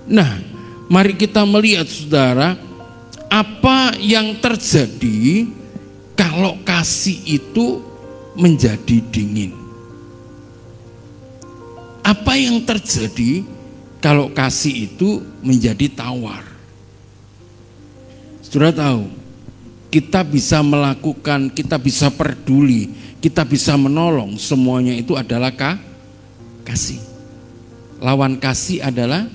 Nah, mari kita melihat saudara, apa yang terjadi kalau kasih itu menjadi dingin. Apa yang terjadi kalau kasih itu menjadi tawar. Saudara tahu, kita bisa melakukan, kita bisa peduli, kita bisa menolong, semuanya itu adalah kasih. Lawan kasih adalah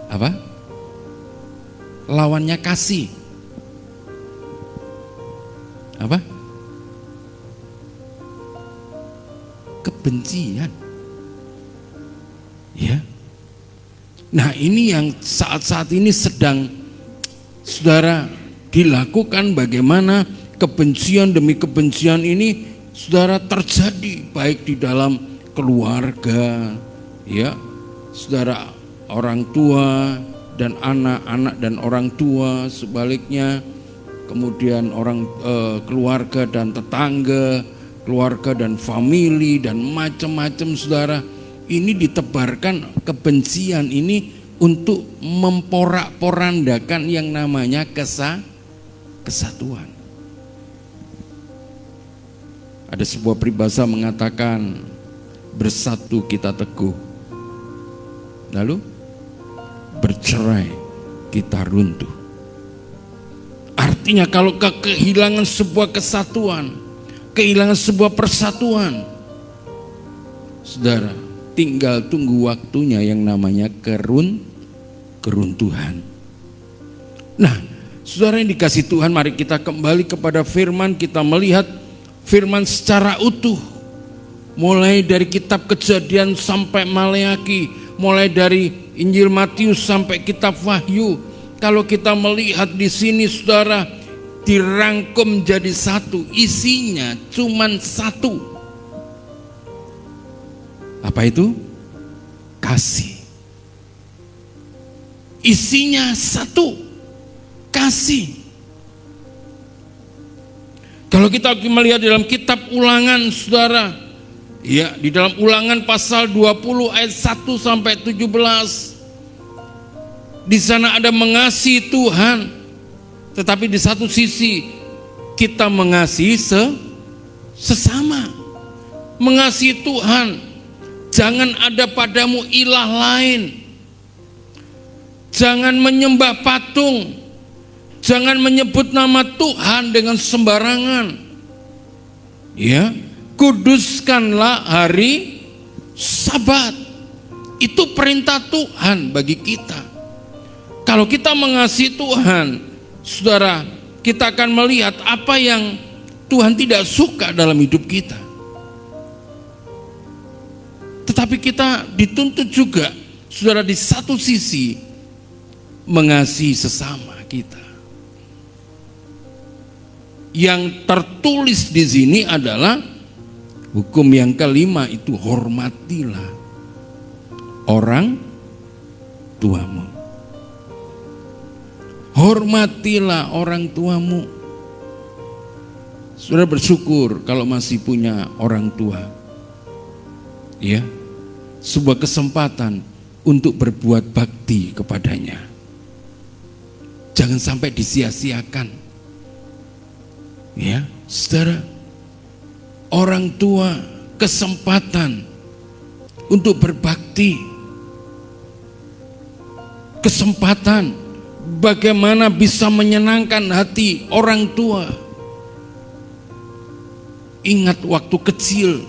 apa? Lawannya kasih. Apa? Kebencian. Ya. Nah, ini yang saat-saat ini sedang saudara dilakukan, bagaimana kebencian demi kebencian ini saudara terjadi baik di dalam keluarga, ya, saudara, orang tua dan anak-anak dan orang tua, sebaliknya, kemudian orang keluarga dan tetangga, keluarga dan famili dan macam-macam saudara. Ini ditebarkan kebencian ini untuk memporak-porandakan yang namanya kesatuan. Ada sebuah peribahasa mengatakan, bersatu kita teguh, lalu bercerai kita runtuh. Artinya kalau kehilangan sebuah kesatuan, kehilangan sebuah persatuan, saudara, tinggal tunggu waktunya yang namanya keruntuhan. Nah, saudara yang dikasih Tuhan, mari kita kembali kepada firman, kita melihat firman secara utuh. Mulai dari kitab Kejadian sampai Maleaki, mulai dari Injil Matius sampai kitab Wahyu. Kalau kita melihat di sini saudara, dirangkum jadi satu, isinya cuman satu. Apa itu? Kasih. Isinya satu, kasih. Kalau kita melihat dalam kitab Ulangan saudara, ya, di dalam Ulangan pasal 20 ayat 1 sampai 17, di sana ada mengasihi Tuhan, tetapi di satu sisi kita mengasihi sesama. Mengasihi Tuhan, jangan ada padamu ilah lain, jangan menyembah patung, jangan menyebut nama Tuhan dengan sembarangan. Ya, kuduskanlah hari Sabat. Itu perintah Tuhan bagi kita. Kalau kita mengasihi Tuhan, saudara, kita akan melihat apa yang Tuhan tidak suka dalam hidup kita. Tetapi kita dituntut juga, saudara, di satu sisi mengasihi sesama kita. Yang tertulis di sini adalah hukum yang kelima, itu hormatilah orang tuamu. Hormatilah orang tuamu. Saudara bersyukur kalau masih punya orang tua. Ya, sebuah kesempatan untuk berbuat bakti kepadanya. Jangan sampai disia-siakan. Ya, saudara, orang tua kesempatan untuk berbakti, kesempatan bagaimana bisa menyenangkan hati orang tua. Ingat waktu kecil,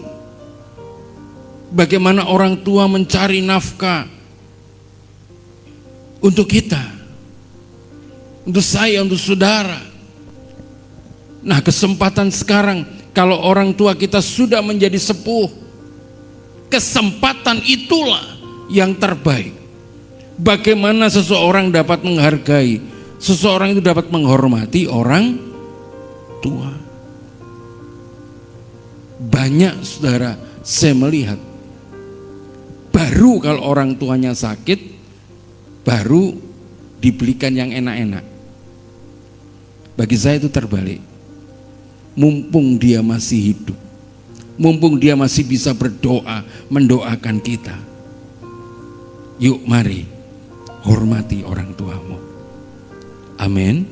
bagaimana orang tua mencari nafkah untuk kita, untuk saya, untuk saudara. Nah, kesempatan sekarang, kalau orang tua kita sudah menjadi sepuh, kesempatan itulah yang terbaik. Bagaimana seseorang dapat menghargai, seseorang itu dapat menghormati orang tua. Banyak saudara, saya melihat baru kalau orang tuanya sakit, baru dibelikan yang enak-enak. Bagi saya itu terbalik. Mumpung dia masih hidup, mumpung dia masih bisa berdoa, mendoakan kita. Yuk mari hormati orang tuamu. Amin.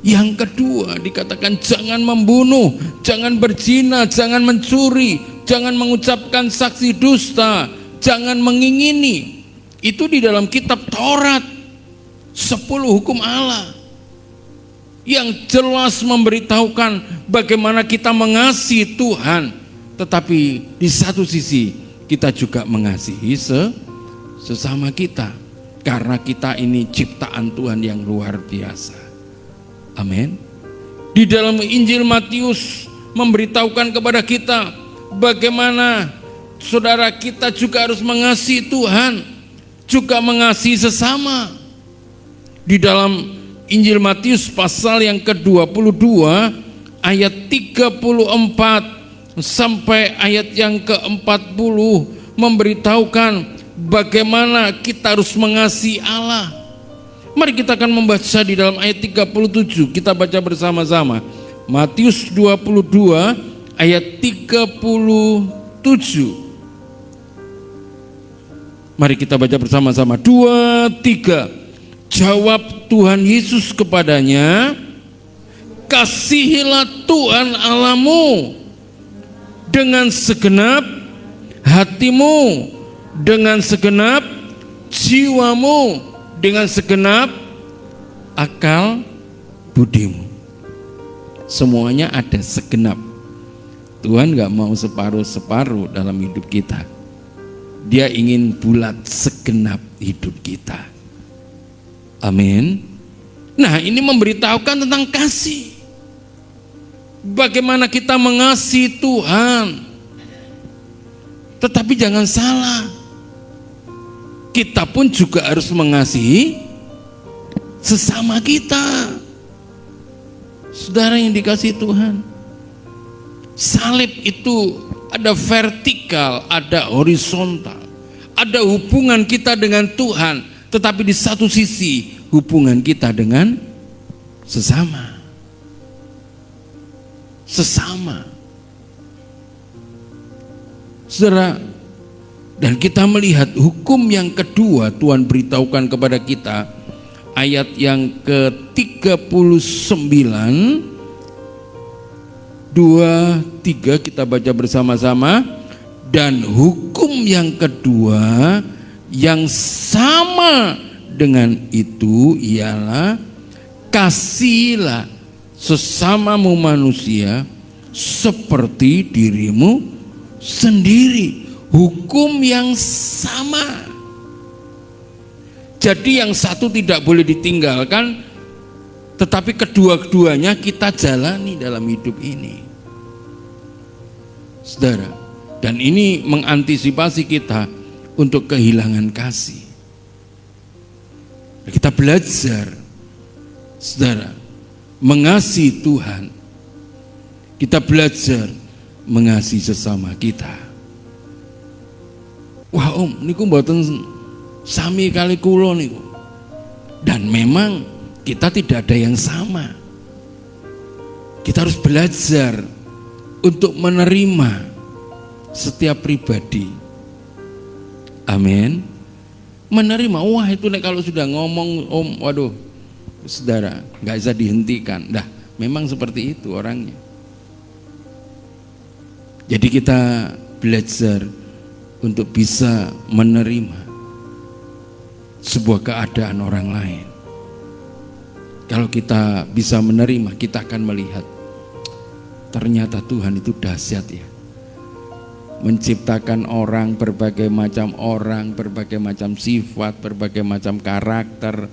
Yang kedua dikatakan jangan membunuh, jangan berzina, jangan mencuri, jangan mengucapkan saksi dusta, jangan mengingini. Itu di dalam kitab Taurat, 10 hukum Allah yang jelas memberitahukan bagaimana kita mengasihi Tuhan, tetapi di satu sisi kita juga mengasihi sesama kita, karena kita ini ciptaan Tuhan yang luar biasa. Amin. Di dalam Injil Matius memberitahukan kepada kita bagaimana saudara kita juga harus mengasihi Tuhan, juga mengasihi sesama. Di dalam Injil Matius pasal yang ke-22 ayat 34 sampai ayat yang ke-40 memberitahukan bagaimana kita harus mengasihi Allah. Mari kita akan membaca di dalam ayat 37. Kita baca bersama-sama. Matius 22 ayat 37. Mari kita baca bersama-sama. 2, 3. Jawab Tuhan Yesus kepadanya, kasihilah Tuhan Allahmu dengan segenap hatimu, dengan segenap jiwamu, dengan segenap akal budimu. Semuanya ada segenap. Tuhan gak mau separuh-separuh dalam hidup kita. Dia ingin bulat segenap hidup kita. Amin. Nah, ini memberitahukan tentang kasih. Bagaimana kita mengasihi Tuhan. Tetapi jangan salah, kita pun juga harus mengasihi sesama kita. Saudara yang dikasihi Tuhan, salib itu ada vertikal, ada horizontal, ada hubungan kita dengan Tuhan. Tetapi di satu sisi hubungan kita dengan sesama. Saudara, dan kita melihat hukum yang kedua Tuhan beritahukan kepada kita, ayat yang ke-39, 2, 3 kita baca bersama-sama. Dan hukum yang kedua yang sama dengan itu ialah kasihilah sesamamu manusia seperti dirimu sendiri. Hukum yang sama. Jadi yang satu tidak boleh ditinggalkan, tetapi kedua-duanya kita jalani dalam hidup ini. Saudara, dan ini mengantisipasi kita untuk kehilangan kasih. Kita belajar, saudara, mengasihi Tuhan. Kita belajar mengasihi sesama kita. Wah om, niku mboten sami kali kula niku. Dan memang kita tidak ada yang sama. Kita harus belajar untuk menerima setiap pribadi. Amin. Menerima. Wah itu nek kalau sudah ngomong om, waduh saudara, nggak bisa dihentikan. Dah, memang seperti itu orangnya. Jadi kita belajar untuk bisa menerima sebuah keadaan orang lain. Kalau kita bisa menerima, kita akan melihat ternyata Tuhan itu dahsyat ya. Menciptakan orang, berbagai macam orang, berbagai macam sifat, berbagai macam karakter,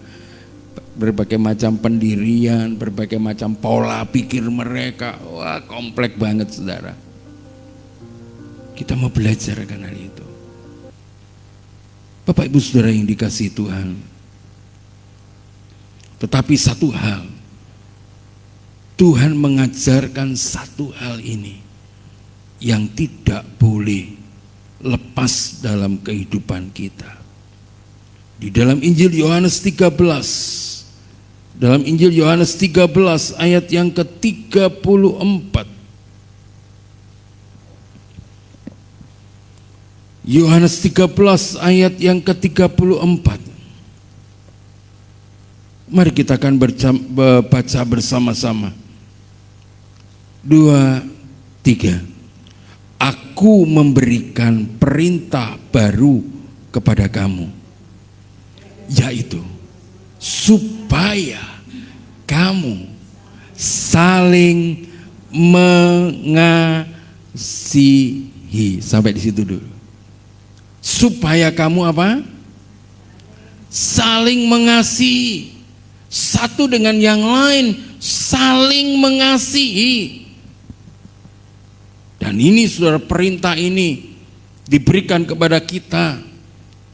berbagai macam pendirian, berbagai macam pola pikir mereka. Wah, kompleks banget saudara. Kita mau belajar akan hal itu. Bapak Ibu Saudara yang dikasihi Tuhan. Tetapi satu hal, Tuhan mengajarkan satu hal ini yang tidak boleh lepas dalam kehidupan kita. Di dalam Injil Yohanes 13, dalam Injil Yohanes 13 ayat yang ke-34. Yohanes 13 ayat yang ke-34. Mari kita akan baca bersama-sama. 2, 3. Aku memberikan perintah baru kepada kamu, yaitu supaya kamu saling mengasihi. Sampai di situ dulu. Supaya kamu apa? Saling mengasihi. Satu dengan yang lain, saling mengasihi. Dan ini saudara, perintah ini diberikan kepada kita.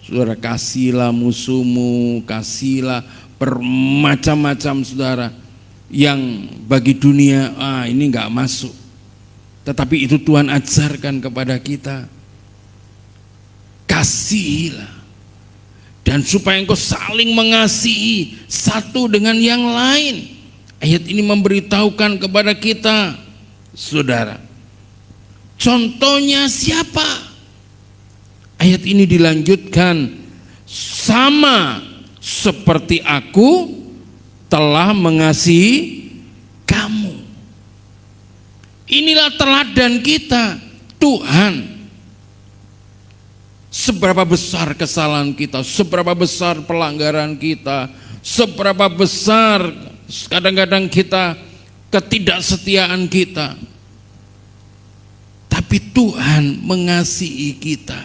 Saudara, kasihlah musuhmu, kasihlah bermacam-macam saudara. Yang bagi dunia, ini enggak masuk. Tetapi itu Tuhan ajarkan kepada kita. Kasihilah. Dan supaya engkau saling mengasihi satu dengan yang lain. Ayat ini memberitahukan kepada kita, saudara. Contohnya siapa? Ayat ini dilanjutkan, sama seperti aku telah mengasihi kamu. Inilah teladan kita, Tuhan. Seberapa besar kesalahan kita, seberapa besar pelanggaran kita, seberapa besar kadang-kadang kita ketidaksetiaan kita. Tapi Tuhan mengasihi kita.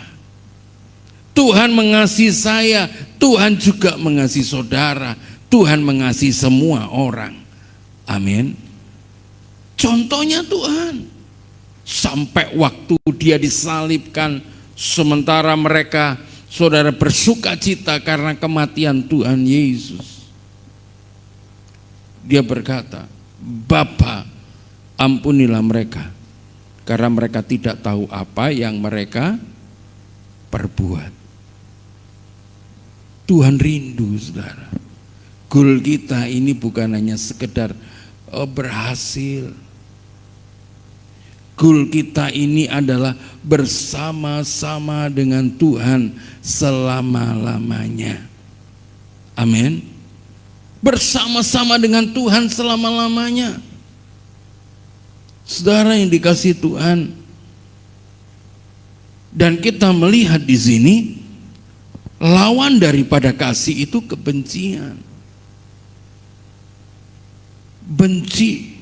Tuhan mengasihi saya, Tuhan juga mengasihi saudara, Tuhan mengasihi semua orang. Amin. Contohnya Tuhan. Sampai waktu dia disalibkan, sementara mereka, saudara, bersuka cita karena kematian Tuhan Yesus. Dia berkata, Bapa, ampunilah mereka, karena mereka tidak tahu apa yang mereka perbuat. Tuhan rindu, saudara. Goal kita ini bukan hanya sekedar berhasil. Goal kita ini adalah bersama-sama dengan Tuhan selama-lamanya. Amin. Bersama-sama dengan Tuhan selama-lamanya. Saudara yang dikasihi Tuhan. Dan kita melihat di sini, lawan daripada kasih itu kebencian. Benci.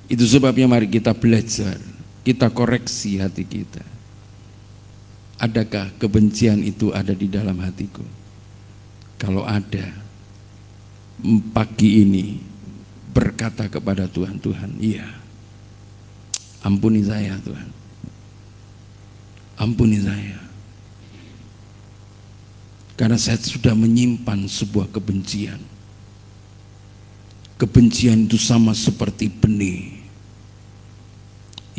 Itu sebabnya mari kita belajar, kita koreksi hati kita. Adakah kebencian itu ada di dalam hatiku? Kalau ada, pagi ini berkata kepada Tuhan, Tuhan, iya, ampuni saya Tuhan, ampuni saya. Karena saya sudah menyimpan sebuah kebencian. Kebencian itu sama seperti benih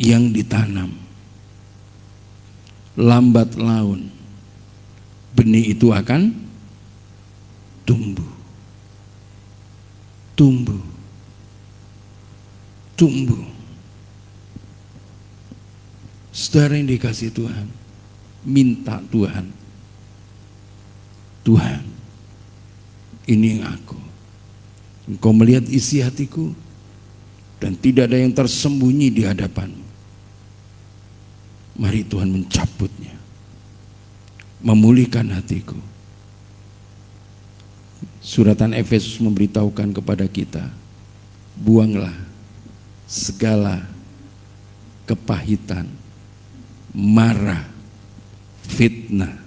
yang ditanam. Lambat laun benih itu akan tumbuh. Tumbuh. Tumbuh. Saudara yang dikasihi Tuhan, minta Tuhan, Tuhan, ini yang aku. Engkau melihat isi hatiku dan tidak ada yang tersembunyi di hadapanmu. Mari Tuhan mencabutnya, memulihkan hatiku. Suratan Efesus memberitahukan kepada kita, buanglah segala kepahitan, marah, fitnah,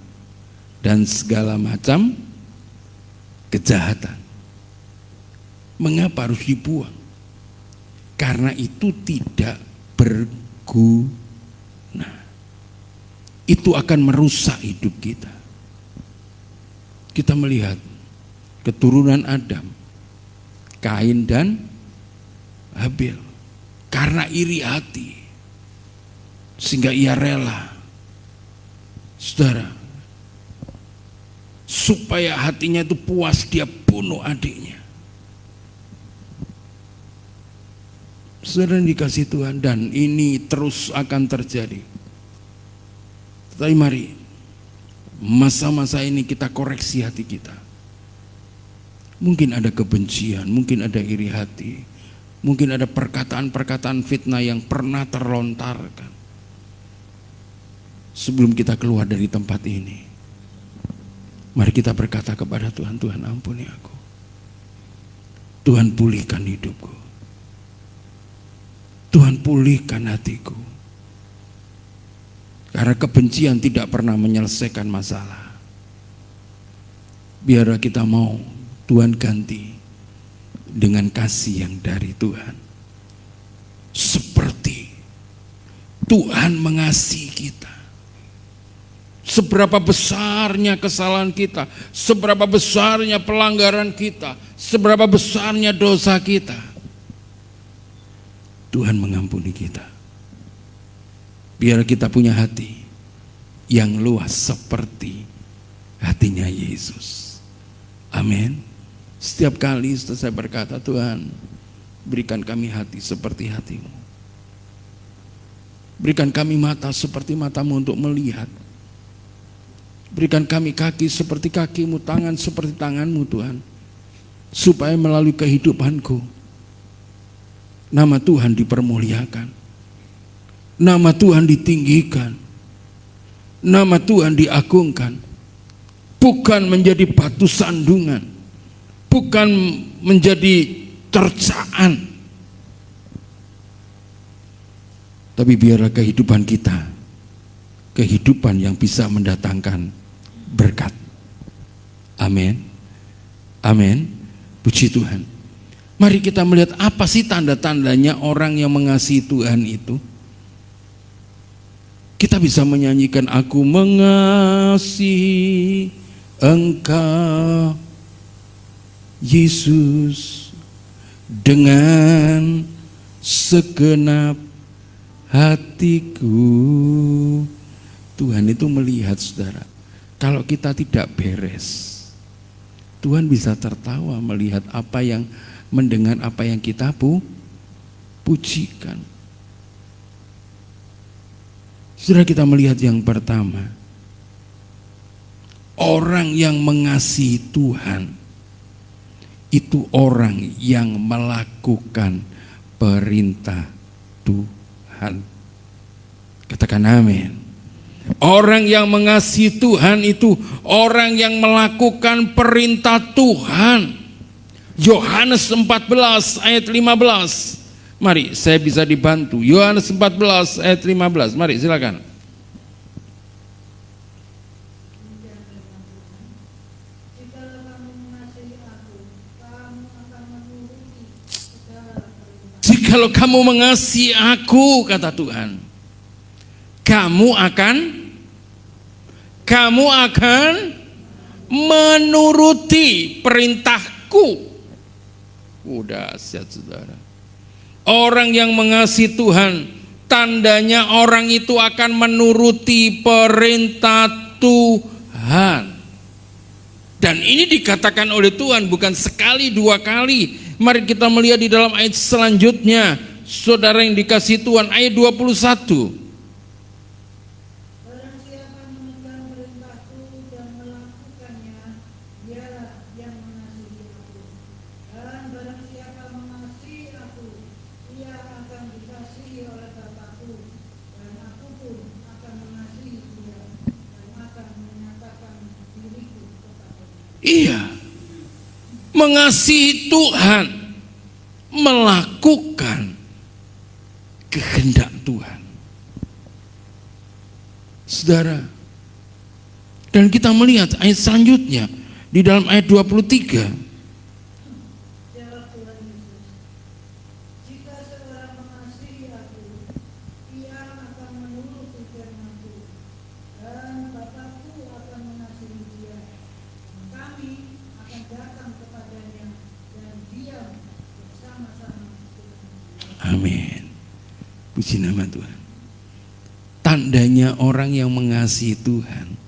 dan segala macam kejahatan. Mengapa harus dibuang? Karena itu tidak berguna. Itu akan merusak hidup kita. Kita melihat keturunan Adam, Kain dan Habil, karena iri hati, sehingga ia rela, saudara, supaya hatinya itu puas, dia bunuh adiknya. Saudara yang dikasihi Tuhan, dan ini terus akan terjadi. Tapi mari, masa-masa ini kita koreksi hati kita. Mungkin ada kebencian, mungkin ada iri hati, mungkin ada perkataan-perkataan fitnah yang pernah terlontarkan. Sebelum kita keluar dari tempat ini, mari kita berkata kepada Tuhan, Tuhan ampuni aku. Tuhan pulihkan hidupku. Tuhan pulihkan hatiku. Karena kebencian tidak pernah menyelesaikan masalah. Biarlah kita mau Tuhan ganti dengan kasih yang dari Tuhan. Seperti Tuhan mengasihi kita. Seberapa besarnya kesalahan kita, seberapa besarnya pelanggaran kita, seberapa besarnya dosa kita, Tuhan mengampuni kita. Biar kita punya hati yang luas seperti hatinya Yesus. Amin. Setiap kali setelah saya berkata, Tuhan berikan kami hati seperti hatimu. Berikan kami mata seperti matamu untuk melihat. Berikan kami kaki seperti kakimu, tangan seperti tanganmu Tuhan. Supaya melalui kehidupanku, nama Tuhan dipermuliakan. Nama Tuhan ditinggikan. Nama Tuhan diagungkan. Bukan menjadi batu sandungan. Bukan menjadi cercaan. Tapi biarlah kehidupan kita, kehidupan yang bisa mendatangkan berkat. Amin. Amin. Puji Tuhan. Mari kita melihat apa sih tanda-tandanya orang yang mengasihi Tuhan itu. Kita bisa menyanyikan, aku mengasihi Engkau Yesus dengan segenap hatiku. Tuhan itu melihat, saudara, kalau kita tidak beres, Tuhan bisa tertawa melihat apa yang, mendengar apa yang kita pujikan. Saudara, kita melihat yang pertama, orang yang mengasihi Tuhan itu orang yang melakukan perintah Tuhan. Katakan amin. Orang yang mengasihi Tuhan itu orang yang melakukan perintah Tuhan. Yohanes 14 ayat 15. Mari saya bisa dibantu. Yohanes 14 ayat 15. Mari silakan. Jikalau kamu mengasihi aku, kata Tuhan, kamu akan menuruti perintahku. Udah dahsyat, saudara. Orang yang mengasihi Tuhan, tandanya orang itu akan menuruti perintah Tuhan. Dan ini dikatakan oleh Tuhan bukan sekali dua kali. Mari kita melihat di dalam ayat selanjutnya, saudara yang dikasihi Tuhan, ayat 21. Iya, mengasihi Tuhan, melakukan kehendak Tuhan. Saudara, dan kita melihat ayat selanjutnya di dalam ayat 23. Amin. Puji nama Tuhan. Tandanya orang yang mengasihi Tuhan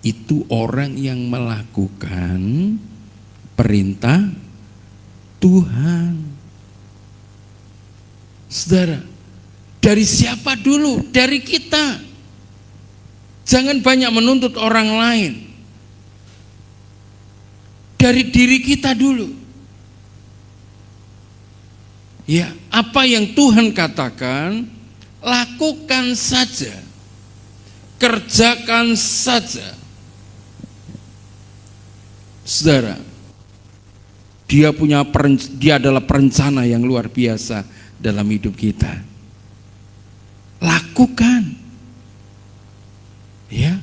itu orang yang melakukan perintah Tuhan. Saudara, dari siapa dulu? Dari kita. Jangan banyak menuntut orang lain. Dari diri kita dulu. Ya, apa yang Tuhan katakan, lakukan saja. Kerjakan saja. Saudara, dia adalah perencana yang luar biasa dalam hidup kita. Lakukan. Ya,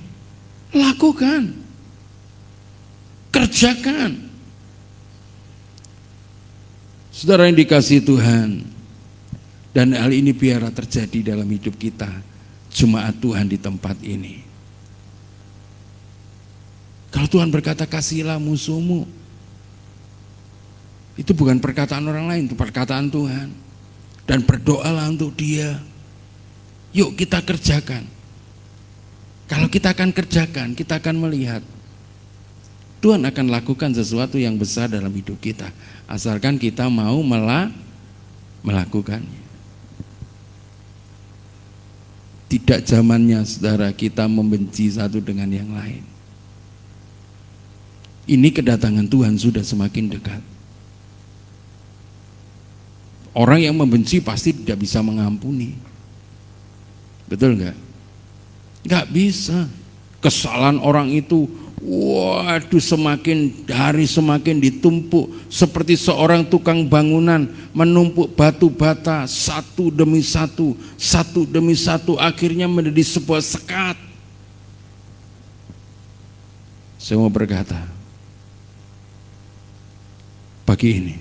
lakukan, kerjakan. Saudara yang dikasihi Tuhan, dan hal ini biarlah terjadi dalam hidup kita, jemaat Tuhan di tempat ini. Kalau Tuhan berkata kasihilah musuhmu, itu bukan perkataan orang lain, itu perkataan Tuhan. Dan berdoalah untuk dia. Yuk kita kerjakan. Kalau kita akan kerjakan, kita akan melihat Tuhan akan lakukan sesuatu yang besar dalam hidup kita, asalkan kita mau melakukannya. Tidak zamannya saudara kita membenci satu dengan yang lain. Ini kedatangan Tuhan sudah semakin dekat. Orang yang membenci pasti tidak bisa mengampuni. Betul enggak? Enggak bisa. Kesalahan orang itu, waduh, semakin hari semakin ditumpuk. Seperti seorang tukang bangunan menumpuk batu bata satu demi satu, akhirnya menjadi sebuah sekat. Saya mau berkata, pagi ini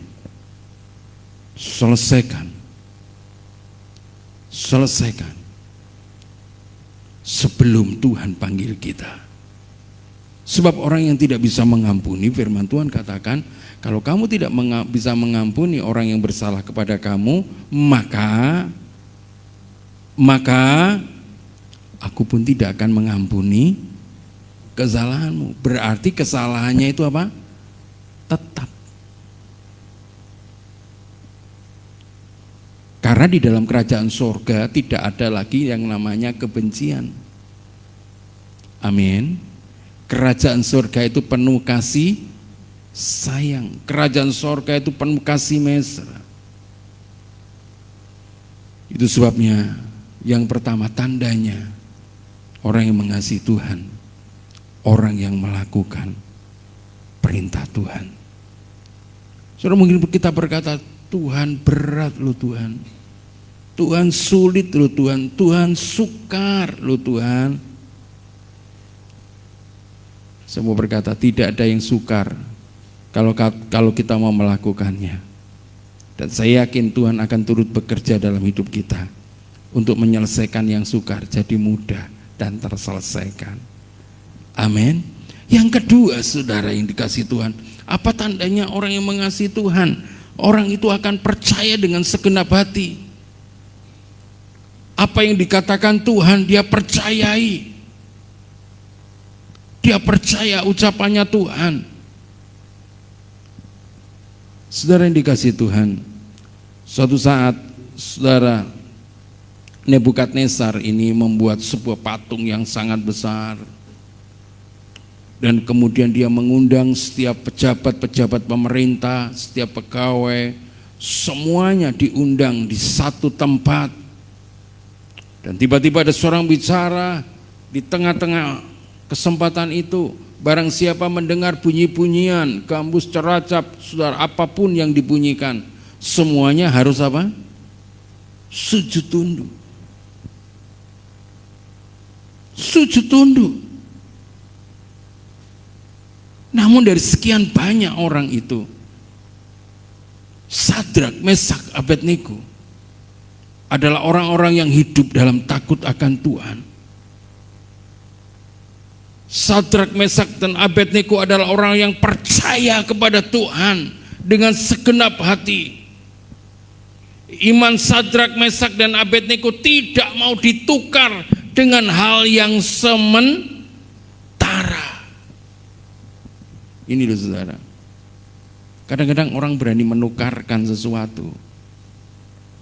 selesaikan sebelum Tuhan panggil kita. Sebab orang yang tidak bisa mengampuni, firman Tuhan katakan, kalau kamu tidak bisa mengampuni orang yang bersalah kepada kamu, maka aku pun tidak akan mengampuni kesalahanmu. Berarti kesalahannya itu apa? Tetap. Karena di dalam kerajaan surga tidak ada lagi yang namanya kebencian. Amin. Kerajaan surga itu penuh kasih sayang. Kerajaan surga itu penuh kasih mesra. Itu sebabnya yang pertama tandanya orang yang mengasihi Tuhan, orang yang melakukan perintah Tuhan. Saudara, mungkin kita berkata, Tuhan berat loh Tuhan, Tuhan sulit loh Tuhan, Tuhan sukar loh Tuhan. Saya mau berkata, tidak ada yang sukar kalau kita mau melakukannya. Dan saya yakin Tuhan akan turut bekerja dalam hidup kita untuk menyelesaikan yang sukar jadi mudah dan terselesaikan. Amin. Yang kedua, saudara yang dikasihi Tuhan, apa tandanya orang yang mengasihi Tuhan? Orang itu akan percaya dengan segenap hati. Apa yang dikatakan Tuhan dia percayai. Dia percaya ucapannya Tuhan. Saudara yang dikasihi Tuhan, suatu saat saudara Nebukadnezar ini membuat sebuah patung yang sangat besar. Dan kemudian dia mengundang setiap pejabat-pejabat pemerintah, setiap pegawai, semuanya diundang di satu tempat. Dan tiba-tiba ada seorang bicara di tengah-tengah kesempatan itu. Barang siapa mendengar bunyi-bunyian, gambus, ceracap, saudara, apapun yang dibunyikan, semuanya harus apa? Sujud tunduk. Sujud tunduk. Namun dari sekian banyak orang itu, Sadrak, Mesak, Abednego adalah orang-orang yang hidup dalam takut akan Tuhan. Sadrak, Mesak, dan Abednego adalah orang yang percaya kepada Tuhan dengan segenap hati. Iman Sadrak, Mesak, dan Abednego tidak mau ditukar dengan hal yang sementara. Ini loh saudara, kadang-kadang orang berani menukarkan sesuatu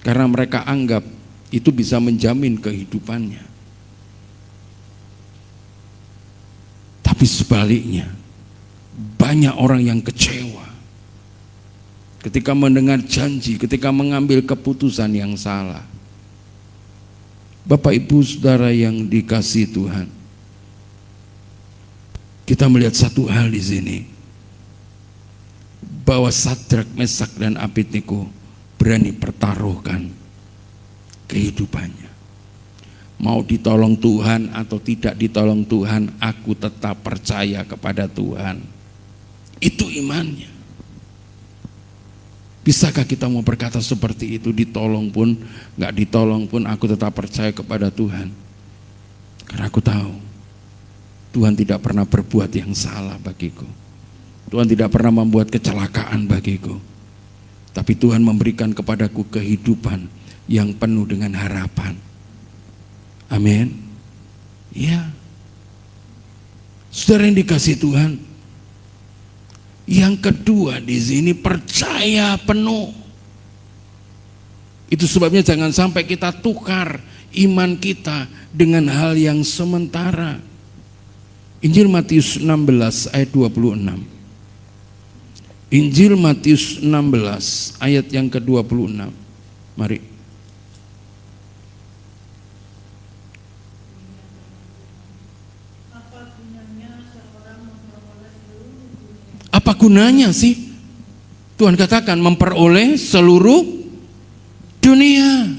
karena mereka anggap itu bisa menjamin kehidupannya. Tapi sebaliknya, banyak orang yang kecewa ketika mendengar janji, ketika mengambil keputusan yang salah. Bapak Ibu Saudara yang dikasihi Tuhan, kita melihat satu hal di sini, bahwa Sadrak, Mesak dan Abednego berani pertaruhkan kehidupannya. Mau ditolong Tuhan atau tidak ditolong Tuhan, aku tetap percaya kepada Tuhan. Itu imannya. Bisakah kita mau berkata seperti itu, ditolong pun, gak ditolong pun, aku tetap percaya kepada Tuhan. Karena aku tahu, Tuhan tidak pernah berbuat yang salah bagiku. Tuhan tidak pernah membuat kecelakaan bagiku. Tapi Tuhan memberikan kepadaku kehidupan yang penuh dengan harapan. Amin. Ya. Saudara yang dikasihi Tuhan, yang kedua di sini percaya penuh. Itu sebabnya jangan sampai kita tukar iman kita dengan hal yang sementara. Injil Matius 16 ayat 26. Injil Matius 16 ayat yang ke-26. Mari. Apa gunanya sih? Tuhan katakan memperoleh seluruh dunia,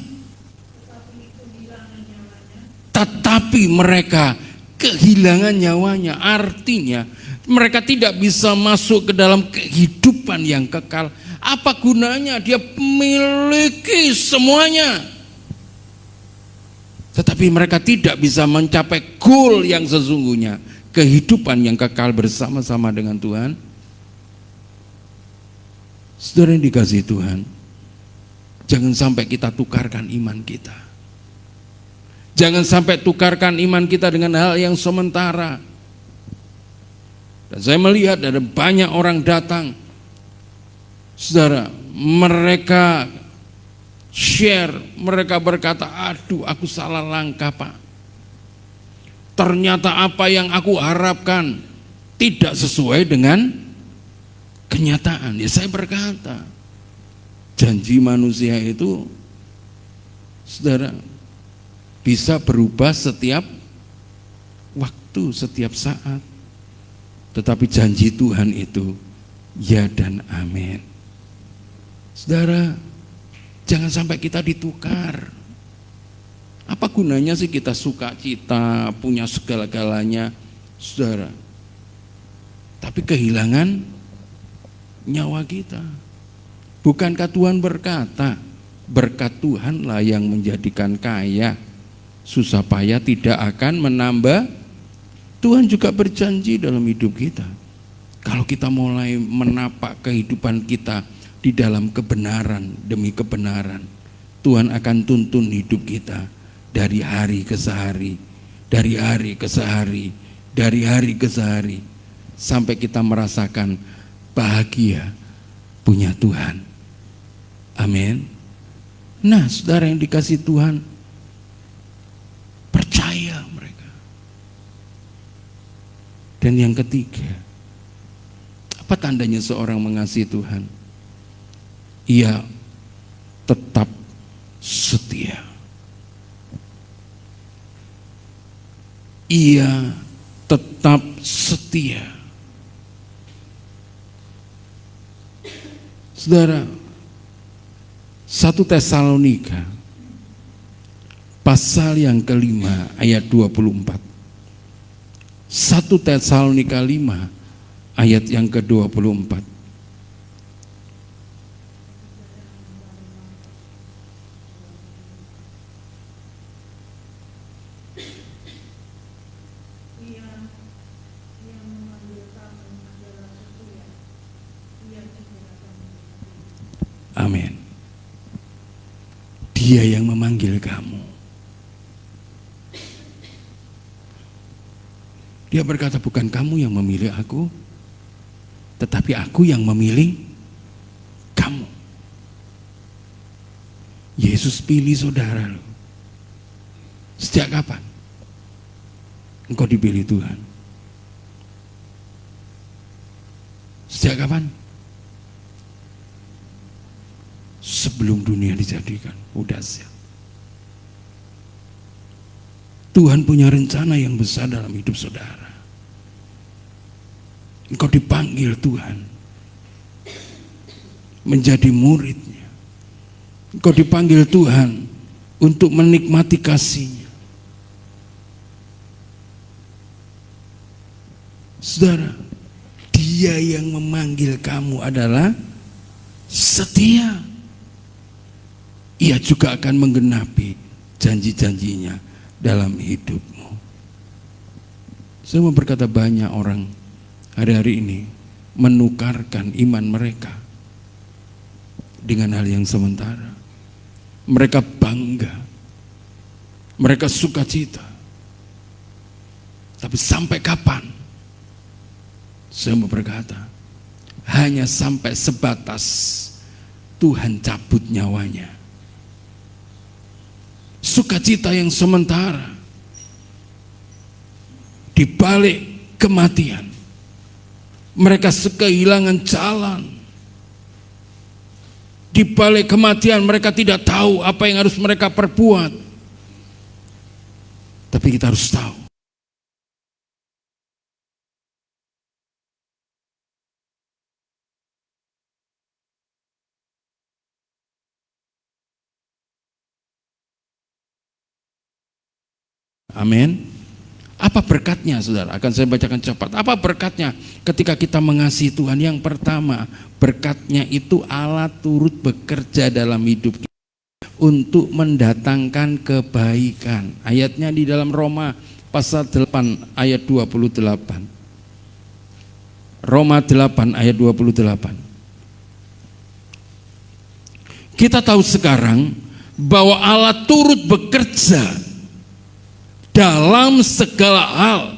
tetapi mereka kehilangan nyawanya. Artinya mereka tidak bisa masuk ke dalam kehidupan yang kekal. Apa gunanya dia memiliki semuanya, tetapi mereka tidak bisa mencapai goal yang sesungguhnya, kehidupan yang kekal bersama-sama dengan Tuhan. Saudara yang dikasihi Tuhan, jangan sampai kita tukarkan iman kita. Jangan sampai tukarkan iman kita dengan hal yang sementara. Dan saya melihat ada banyak orang datang, saudara, mereka share, mereka berkata, aduh aku salah langkah Pak. Ternyata apa yang aku harapkan tidak sesuai dengan kenyataan. Ya saya berkata, janji manusia itu, saudara, bisa berubah setiap waktu, setiap saat. Tetapi janji Tuhan itu ya dan amin. Saudara, jangan sampai kita ditukar. Apa gunanya sih kita sukacita, punya segala-galanya, saudara, tapi kehilangan nyawa kita? Bukankah Tuhan berkata, berkat Tuhanlah yang menjadikan kaya, susah payah tidak akan menambah. Tuhan juga berjanji dalam hidup kita, kalau kita mulai menapak kehidupan kita di dalam kebenaran demi kebenaran, Tuhan akan tuntun hidup kita dari hari ke sehari, dari hari ke sehari, dari hari ke sehari, sampai kita merasakan bahagia punya Tuhan. Amin. Nah, saudara yang dikasihi Tuhan, percaya mereka. Dan yang ketiga, apa tandanya seorang mengasihi Tuhan? Ia tetap setia. Ia tetap setia. Saudara, 1 Tesalonika pasal yang kelima ayat 24. 1 Tesalonika 5 ayat yang ke-24. Amin. Dia yang memanggil kamu. Dia berkata, bukan kamu yang memilih aku, tetapi aku yang memilih kamu. Yesus pilih saudara loh. Sejak kapan engkau dipilih Tuhan? Sejak kapan? Sebelum dunia dijadikan. Udah siap. Tuhan punya rencana yang besar dalam hidup saudara. Engkau dipanggil Tuhan menjadi muridnya. Engkau dipanggil Tuhan untuk menikmati kasih-Nya. Saudara, Dia yang memanggil kamu adalah setia. Ia juga akan menggenapi janji-janjinya dalam hidupmu. Saya mau berkata, banyak orang hari-hari ini menukarkan iman mereka dengan hal yang sementara. Mereka bangga, mereka sukacita. Tapi sampai kapan? Saya mau berkata, hanya sampai sebatas Tuhan cabut nyawanya. Sukacita yang sementara di balik kematian, mereka kehilangan jalan. Di balik kematian mereka tidak tahu apa yang harus mereka perbuat. Tapi kita harus tahu, amin. Apa berkatnya, saudara? Akan saya bacakan cepat. Apa berkatnya ketika kita mengasihi Tuhan? Yang pertama, berkatnya itu Allah turut bekerja dalam hidup kita untuk mendatangkan kebaikan. Ayatnya di dalam Roma pasal 8 ayat 28. Roma 8 ayat 28. Kita tahu sekarang bahwa Allah turut bekerja dalam segala hal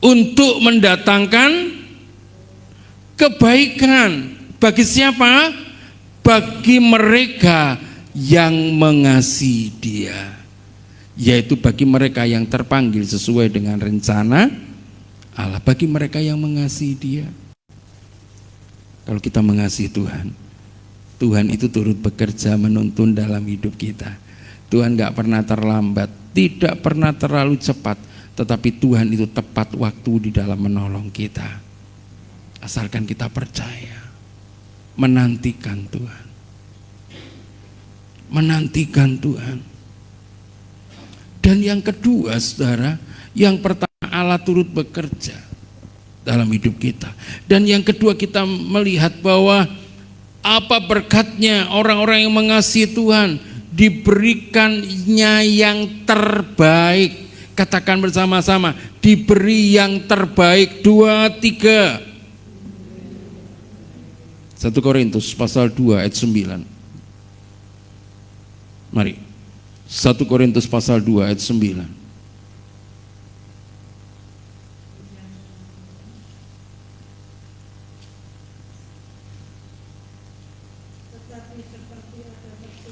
untuk mendatangkan kebaikan. Bagi siapa? Bagi mereka yang mengasihi Dia, yaitu bagi mereka yang terpanggil sesuai dengan rencana Allah. Bagi mereka yang mengasihi Dia. Kalau kita mengasihi Tuhan, Tuhan itu turut bekerja menuntun dalam hidup kita. Tuhan gak pernah terlambat, tidak pernah terlalu cepat, tetapi Tuhan itu tepat waktu di dalam menolong kita. Asalkan kita percaya, menantikan Tuhan. Menantikan Tuhan. Dan yang kedua, saudara, yang pertama Allah turut bekerja dalam hidup kita. Dan yang kedua kita melihat bahwa apa berkatnya orang-orang yang mengasihi Tuhan, diberikannya yang terbaik. Katakan bersama-sama, diberi yang terbaik. 2, 3. 1 Korintus pasal 2 ayat 9. Mari. 1 Korintus pasal 2 ayat 9.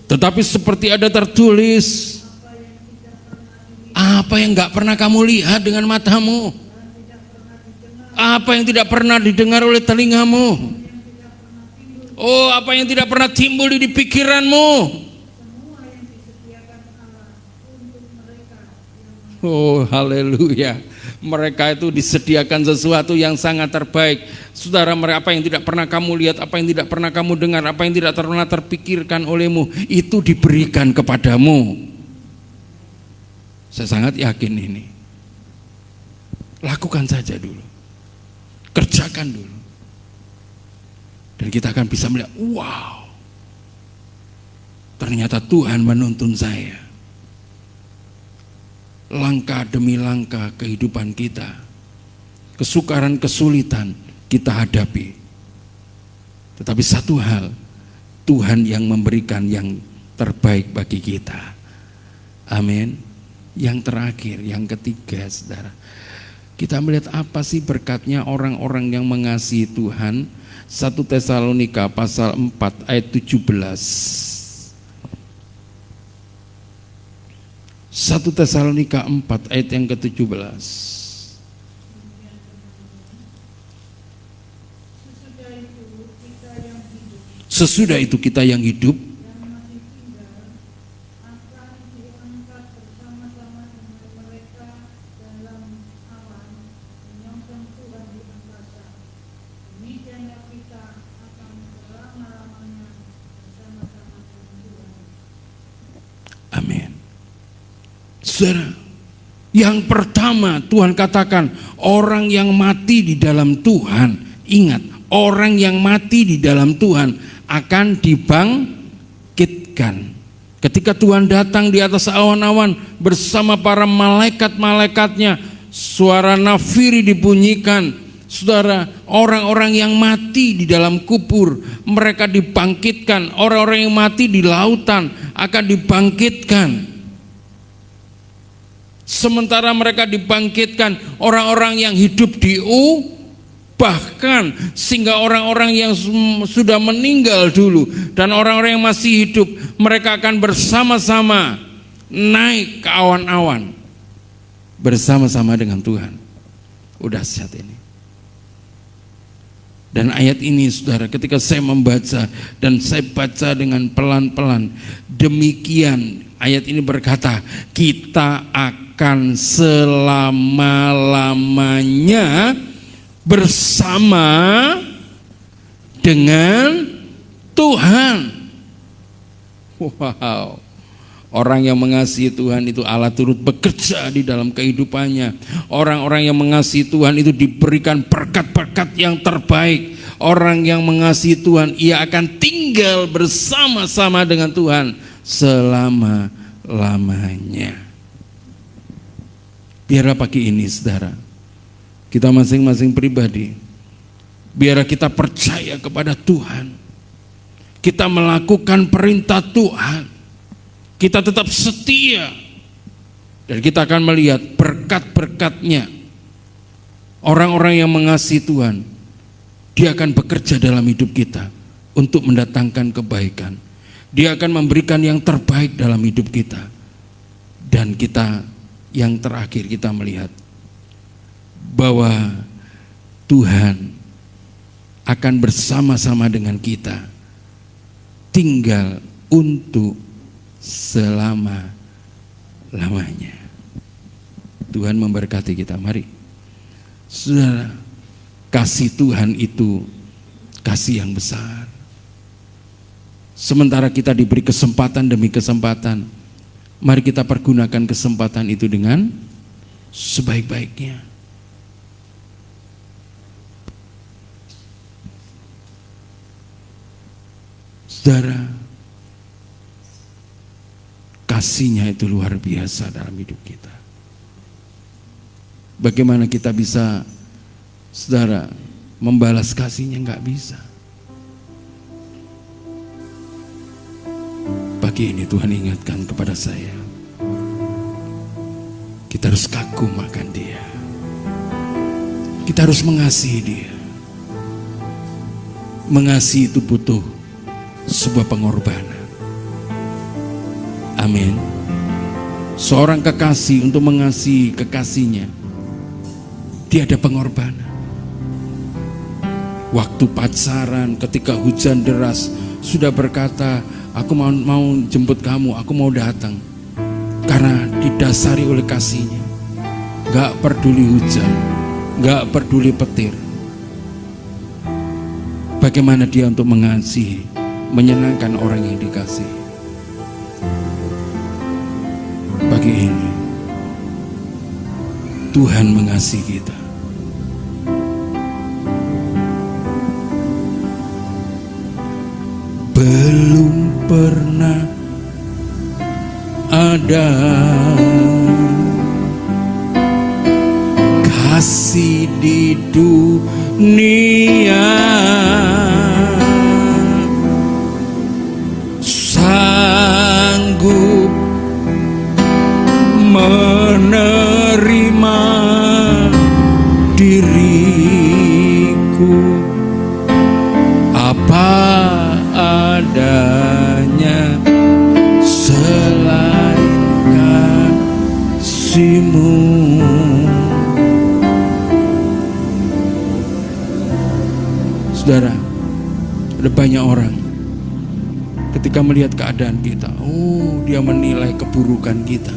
Tetapi seperti ada tertulis, apa yang gak pernah kamu lihat dengan matamu, apa yang tidak pernah didengar oleh telingamu, oh apa yang tidak pernah timbul di pikiranmu, oh haleluya. Mereka itu disediakan sesuatu yang sangat terbaik. Saudara, apa yang tidak pernah kamu lihat, apa yang tidak pernah kamu dengar, apa yang tidak pernah terpikirkan olehmu, itu diberikan kepadamu. Saya sangat yakin ini. Lakukan saja dulu, kerjakan dulu, dan kita akan bisa melihat, wow, ternyata Tuhan menuntun saya. Langkah demi langkah kehidupan kita, kesukaran, kesulitan kita hadapi. Tetapi satu hal, Tuhan yang memberikan yang terbaik bagi kita. Amin. Yang terakhir, yang ketiga, saudara, kita melihat apa sih berkatnya orang-orang yang mengasihi Tuhan. 1 Tesalonika pasal 4 ayat 17. 1 Tesalonika 4 ayat yang ke-17. Sesudah itu kita yang hidup Saudara, yang pertama Tuhan katakan orang yang mati di dalam Tuhan, ingat, orang yang mati di dalam Tuhan akan dibangkitkan. Ketika Tuhan datang di atas awan-awan bersama para malaikat-malaikatnya, suara nafiri dibunyikan. Saudara, orang-orang yang mati di dalam kubur mereka dibangkitkan, orang-orang yang mati di lautan akan dibangkitkan. Sementara mereka dibangkitkan, orang-orang yang hidup bahkan sehingga orang-orang yang sudah meninggal dulu dan orang-orang yang masih hidup, mereka akan bersama-sama naik ke awan-awan bersama-sama dengan Tuhan. Udah dahsyat ini. Dan ayat ini saudara, ketika saya membaca dan saya baca dengan pelan-pelan, demikian ayat ini berkata, kita akan selama-lamanya bersama dengan Tuhan. Wow. Orang yang mengasihi Tuhan itu Allah turut bekerja di dalam kehidupannya. Orang-orang yang mengasihi Tuhan itu diberikan berkat-berkat yang terbaik. Orang yang mengasihi Tuhan, ia akan tinggal bersama-sama dengan Tuhan selama-lamanya. Biarlah pagi ini saudara, kita masing-masing pribadi, biarlah kita percaya kepada Tuhan. Kita melakukan perintah Tuhan. Kita tetap setia. Dan kita akan melihat berkat-berkatnya. Orang-orang yang mengasihi Tuhan, dia akan bekerja dalam hidup kita untuk mendatangkan kebaikan. Dia akan memberikan yang terbaik dalam hidup kita. Dan kita yang terakhir kita melihat bahwa Tuhan akan bersama-sama dengan kita, tinggal untuk selama-lamanya. Tuhan memberkati kita. Mari saudara, kasih Tuhan itu kasih yang besar. Sementara kita diberi kesempatan demi kesempatan, mari kita pergunakan kesempatan itu dengan sebaik-baiknya. Saudara, kasihnya itu luar biasa dalam hidup kita. Bagaimana kita bisa, saudara, membalas kasihnya? Enggak bisa. Pagi ini Tuhan ingatkan kepada saya, kita harus kagum akan Dia. Kita harus mengasihi Dia. Mengasihi itu butuh sebuah pengorbanan. Amin. Seorang kekasih untuk mengasihi kekasihnya, dia ada pengorbanan. Waktu pacaran, ketika hujan deras, sudah berkata, aku mau jemput kamu, aku mau datang. Karena didasari oleh kasihnya. Gak peduli hujan, gak peduli petir. Bagaimana dia untuk mengasihi, menyenangkan orang yang dikasihi. Pagi ini Tuhan mengasihi kita. Belum pernah ada kasih di dunia sanggup menerima diriku apa adanya selain kasih-Mu. Saudara, ada banyak orang ketika melihat keadaan kita. Oh, dia menilai keburukan kita.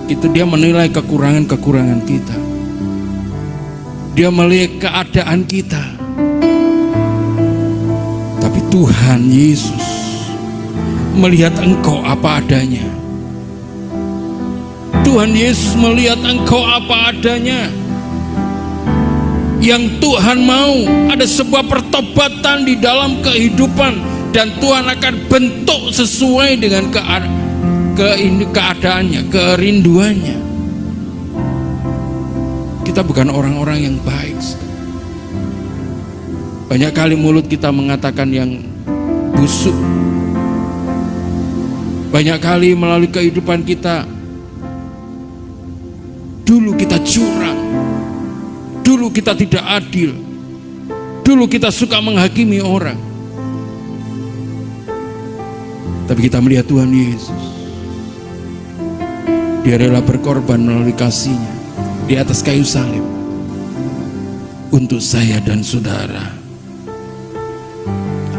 Itu dia menilai kekurangan-kekurangan kita. Dia melihat keadaan kita. Tapi Tuhan Yesus melihat engkau apa adanya. Tuhan Yesus melihat engkau apa adanya. Yang Tuhan mau ada sebuah pertobatan di dalam kehidupan, dan Tuhan akan bentuk sesuai dengan keadaannya, kerinduannya. Kita bukan orang-orang yang baik. Banyak kali mulut kita mengatakan yang busuk. Banyak kali melalui kehidupan kita, dulu kita curang, dulu kita tidak adil, dulu kita suka menghakimi orang. Tapi kita melihat Tuhan Yesus, dia rela berkorban melalui kasih-Nya di atas kayu salib untuk saya dan saudara.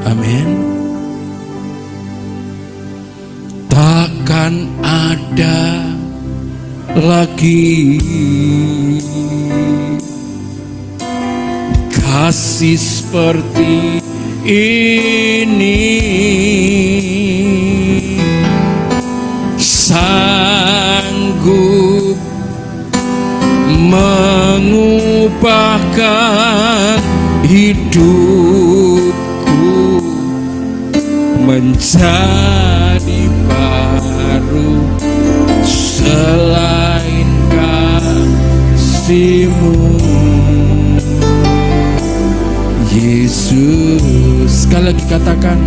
Amin. Takkan ada lagi kasih seperti ini, sanggup mengubahkan hidupku menjadi baru selain kasih-Mu Yesus. Sekali lagi katakan,